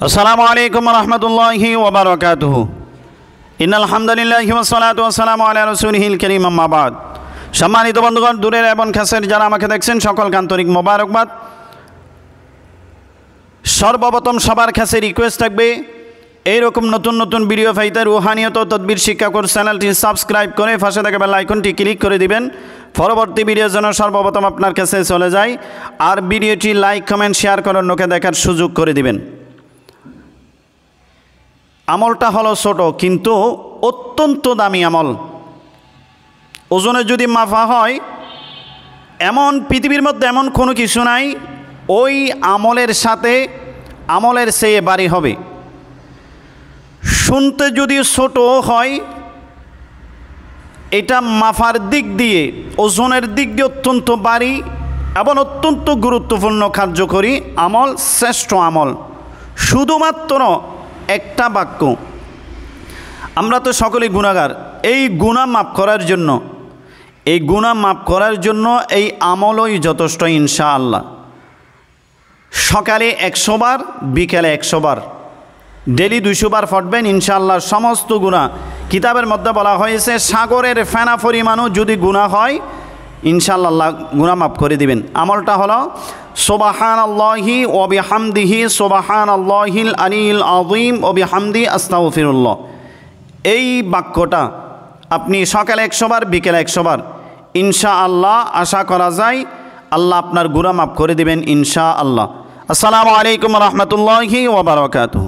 আসসালামু আলাইকুম ওয়া রাহমাতুল্লাহি ওয়া বারাকাতুহু। ইন্নাল হামদুলিল্লাহি ওয়াস সালাতু ওয়াস সালামু আলা রাসূলিহিল কারীম, আম্মা বাদ। সম্মানিত বন্ধুগণ, দূরের এবং কাছের যারা আমাকে দেখছেন সকলকে আন্তরিক মোবারকবাদ। সর্বপ্রথম সবার কাছে রিকোয়েস্ট থাকবে, এইরকম নতুন নতুন ভিডিও পাইতে রুহানিয়ত ও তদবির শিক্ষা কোর্স চ্যানেলটি সাবস্ক্রাইব করে পাশে থাকা বেল আইকনটি ক্লিক করে দিবেন, পরবর্তী ভিডিও যেন সর্বপ্রথম আপনার কাছে চলে যায়। আর ভিডিওটি লাইক কমেন্ট শেয়ার করে অন্যকে দেখার সুযোগ করে দিবেন। আমলটা হলো ছোট কিন্তু অত্যন্ত দামি আমল। ওজনে যদি মাপা হয়, এমন পৃথিবীর মধ্যে এমন কোনো কিছু নাই ওই আমলের সাথে আমলের চেয়ে ভারী হবে। শুনতে যদি ছোট হয়, এটা মাপার দিক দিয়ে ওজনের দিক দিয়ে অত্যন্ত ভারী এবং অত্যন্ত গুরুত্বপূর্ণ কার্যকরী আমল, শ্রেষ্ঠ আমল। শুধুমাত্র একটা বাক্য, আমরা তো সকলেই গুনাহগার। এই গুনাহ মাফ করার জন্য এই আমলই যথেষ্ট ইনশাআল্লাহ। সকালে 100 বার, বিকেলে 100 বার, ডেলি 200 বার পড়বেন ইনশাআল্লাহ। সমস্ত গুনাহ, কিতাবের মধ্যে বলা হয়েছে সাগরের ফেনা পরিমাণও যদি গুনাহ হয় ইনশাআল্লাহ গুনাহ মাফ করে দিবেন। আমলটা হলো সুবহানাল্লাহি ওয়া বিহামদিহি সুবহানাল্লাহিল আলিয়্যিল আযীম ওয়া বিহামদি আস্তাগফিরুল্লাহ। এই বাক্যটা আপনি সকালে 100 বার, বিকেলে 100 বার, ইনশাআল্লাহ আশা করা যায় আল্লাহ আপনার গুনাহ মাফ করে দিবেন ইনশাআল্লাহ। আসসালামু আলাইকুম ওয়া রাহমাতুল্লাহি ওয়া বারাকাতুহু।